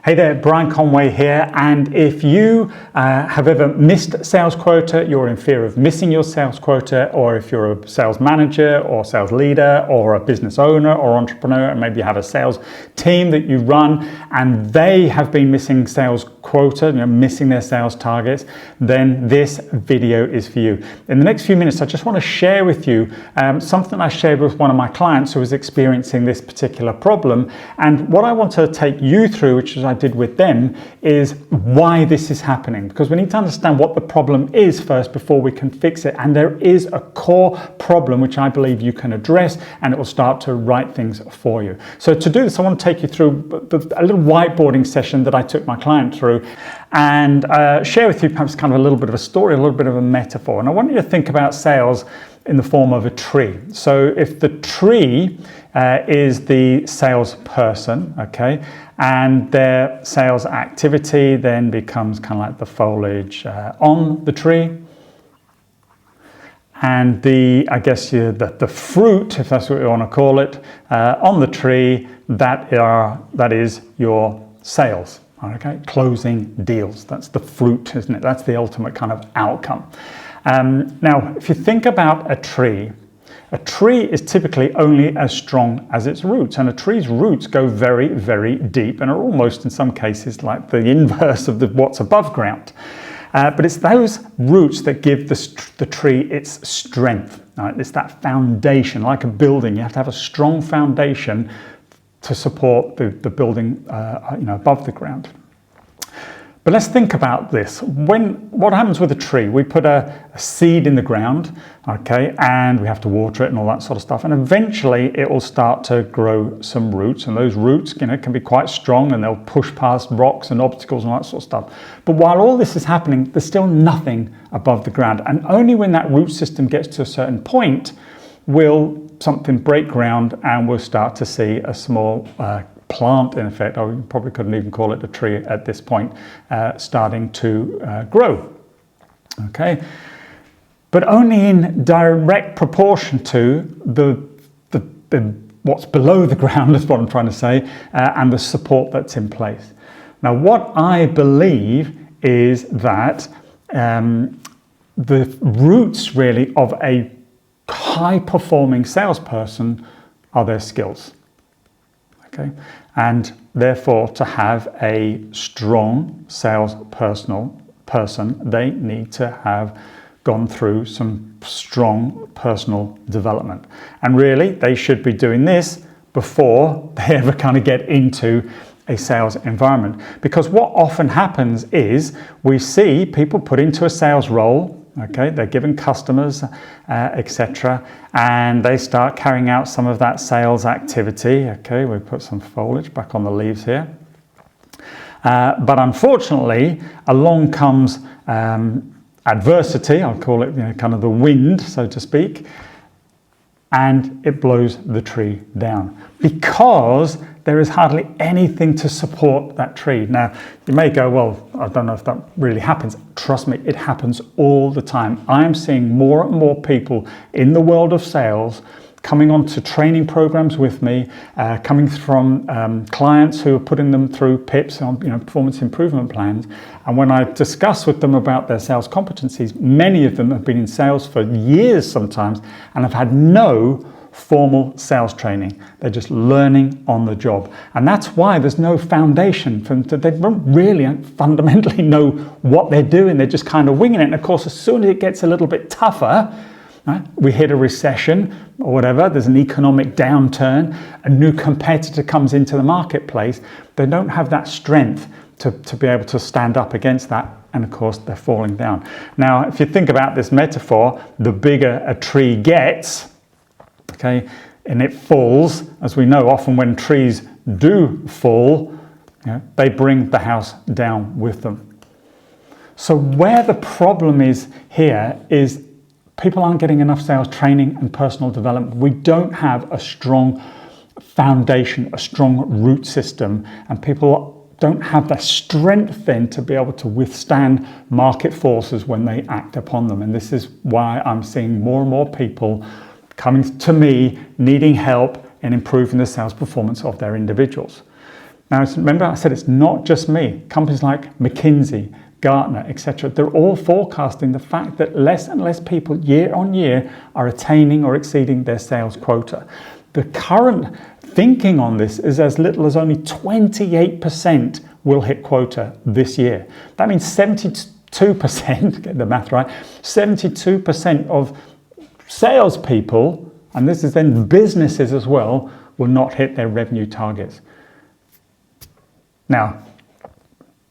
Hey there, Brian Conway here, and if you have ever missed sales quota, you're in fear of missing your sales quota, or if you're a sales manager or sales leader or a business owner or entrepreneur, and maybe you have a sales team that you run and they have been missing sales quota, missing their sales targets, then this video is for you. In the next few minutes, I just want to share with you something I shared with one of my clients who was experiencing this particular problem. And what I want to take you through, which is I did with them, is why this is happening, because we need to understand what the problem is first before we can fix it. And there is a core problem which I believe you can address, and it will start to right things for you. So to do this, I want to take you through a little whiteboarding session that I took my client through and share with you perhaps kind of a little bit of a story, a little bit of a metaphor. And I want you to think about sales in the form of a tree. So if the tree is the salesperson, okay, and their sales activity then becomes kind of like the foliage on the tree, and the fruit, if that's what you want to call it, on the tree, that is your sales. Okay, closing deals. That's the fruit, isn't it? That's the ultimate kind of outcome. Now, if you think about a tree is typically only as strong as its roots, and a tree's roots go very, very deep and are almost in some cases like the inverse of what's above ground. But it's those roots that give the tree its strength. Right? It's that foundation, like a building. You have to have a strong foundation to support the building above the ground. But let's think about this. What happens with a tree? We put a seed in the ground, okay, and we have to water it and all that sort of stuff. And eventually it will start to grow some roots, and those roots, can be quite strong, and they'll push past rocks and obstacles and all that sort of stuff. But while all this is happening, there's still nothing above the ground. And only when that root system gets to a certain point will something break ground, and we'll start to see a small plant, in effect, or you probably couldn't even call it a tree at this point, starting to grow. Okay, but only in direct proportion to the what's below the ground, is what I'm trying to say, and the support that's in place. Now, what I believe is that the roots really of a high-performing salesperson are their skills. Okay, and therefore, to have a strong person, they need to have gone through some strong personal development. And really, they should be doing this before they ever kind of get into a sales environment. Because what often happens is we see people put into a sales role. Okay, they're given customers, etc., and they start carrying out some of that sales activity. Okay, we put some foliage back on the leaves here. But unfortunately, along comes adversity. I'll call it, kind of the wind, so to speak, and it blows the tree down because there is hardly anything to support that tree. Now, you may go, well, I don't know if that really happens. Trust me, it happens all the time. I am seeing more and more people in the world of sales coming onto training programs with me, coming from clients who are putting them through PIPs, performance improvement plans. And when I discuss with them about their sales competencies, many of them have been in sales for years sometimes and have had no formal sales training. They're just learning on the job. And that's why there's no foundation. They don't really fundamentally know what they're doing. They're just kind of winging it. And of course, as soon as it gets a little bit tougher, right, we hit a recession or whatever, there's an economic downturn, a new competitor comes into the marketplace, they don't have that strength to be able to stand up against that. And of course, they're falling down. Now, if you think about this metaphor, the bigger a tree gets, okay, and it falls, as we know, often when trees do fall, they bring the house down with them. So where the problem is here is people aren't getting enough sales training and personal development. We don't have a strong foundation, a strong root system, and people don't have the strength then to be able to withstand market forces when they act upon them. And this is why I'm seeing more and more people coming to me needing help in improving the sales performance of their individuals. Now, remember I said it's not just me. Companies like McKinsey, Gartner, etc., they're all forecasting the fact that less and less people year on year are attaining or exceeding their sales quota. The current thinking on this is as little as only 28% will hit quota this year. That means 72%, get the math right, 72% of salespeople, and this is then businesses as well, will not hit their revenue targets. Now,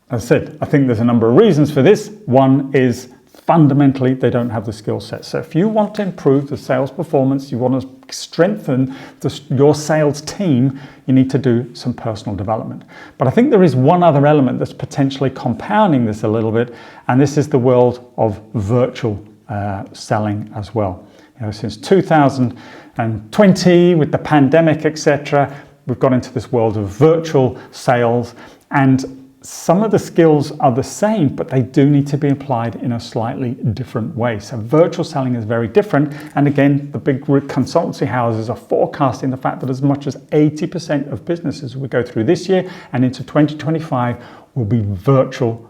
as I said, I think there's a number of reasons for this. One is fundamentally they don't have the skill set. So if you want to improve the sales performance, you want to strengthen your sales team, you need to do some personal development. But I think there is one other element that's potentially compounding this a little bit, and this is the world of virtual selling as well. Since 2020, with the pandemic, etc., we've got into this world of virtual sales, and some of the skills are the same, but they do need to be applied in a slightly different way. So virtual selling is very different. And again, the big consultancy houses are forecasting the fact that as much as 80% of businesses we go through this year and into 2025 will be virtual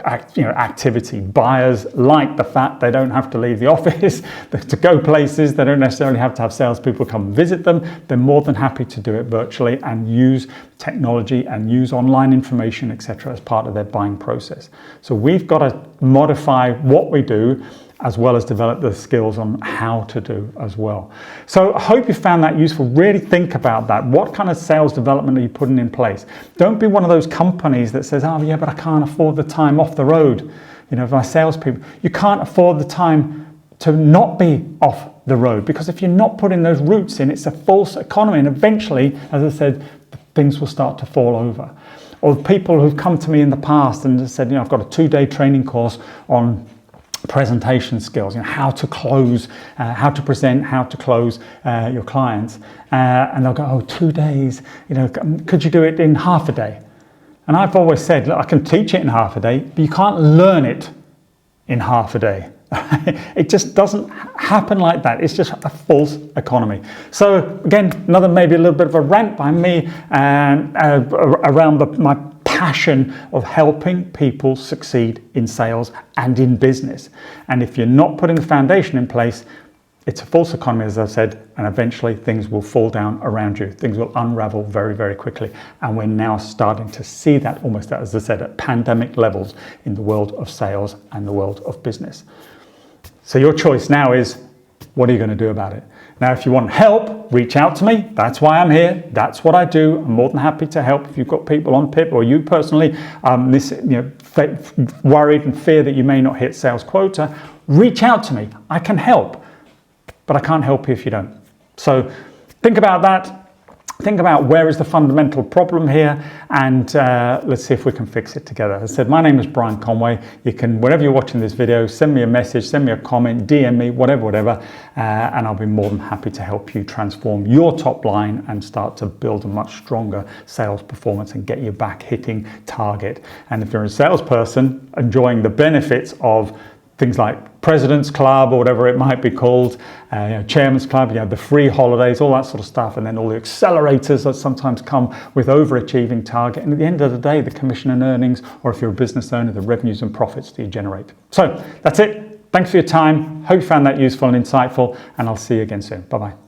activity. Buyers like the fact they don't have to leave the office to go places. They don't necessarily have to have salespeople come visit them. They're more than happy to do it virtually and use technology and use online information, etc., as part of their buying process. So we've got to modify what we do as well as develop the skills on how to do as well. So I hope you found that useful. Really think about that. What kind of sales development are you putting in place? Don't be one of those companies that says, oh yeah, but I can't afford the time off the road. My salespeople, you can't afford the time to not be off the road, because if you're not putting those routes in, it's a false economy, and eventually, as I said, things will start to fall over. Or people who've come to me in the past and said, I've got a 2-day training course on presentation skills, how to close, how to present, how to close your clients, and they'll go, 2 days, could you do it in half a day? And I've always said, look, I can teach it in half a day, but you can't learn it in half a day. It just doesn't happen like that. It's just a false economy. So again, another maybe a little bit of a rant by me around my passion of helping people succeed in sales and in business. And if you're not putting the foundation in place, it's a false economy, as I've said, and eventually things will fall down around you. Things will unravel very, very quickly. And we're now starting to see that almost, as I said, at pandemic levels in the world of sales and the world of business. So your choice now is, what are you going to do about it? Now, if you want help, reach out to me. That's why I'm here. That's what I do. I'm more than happy to help. If you've got people on PIP or you personally worried and fear that you may not hit sales quota, reach out to me. I can help, but I can't help you if you don't. So think about that. Think about where is the fundamental problem here, and let's see if we can fix it together. As I said, my name is Brian Conway. You can, whenever you're watching this video, send me a message, send me a comment, DM me, whatever, and I'll be more than happy to help you transform your top line and start to build a much stronger sales performance and get you back hitting target. And if you're a salesperson enjoying the benefits of things like President's Club or whatever it might be called, Chairman's Club, the free holidays, all that sort of stuff, and then all the accelerators that sometimes come with overachieving target. And at the end of the day, the commission and earnings, or if you're a business owner, the revenues and profits that you generate. So that's it. Thanks for your time. Hope you found that useful and insightful, and I'll see you again soon. Bye-bye.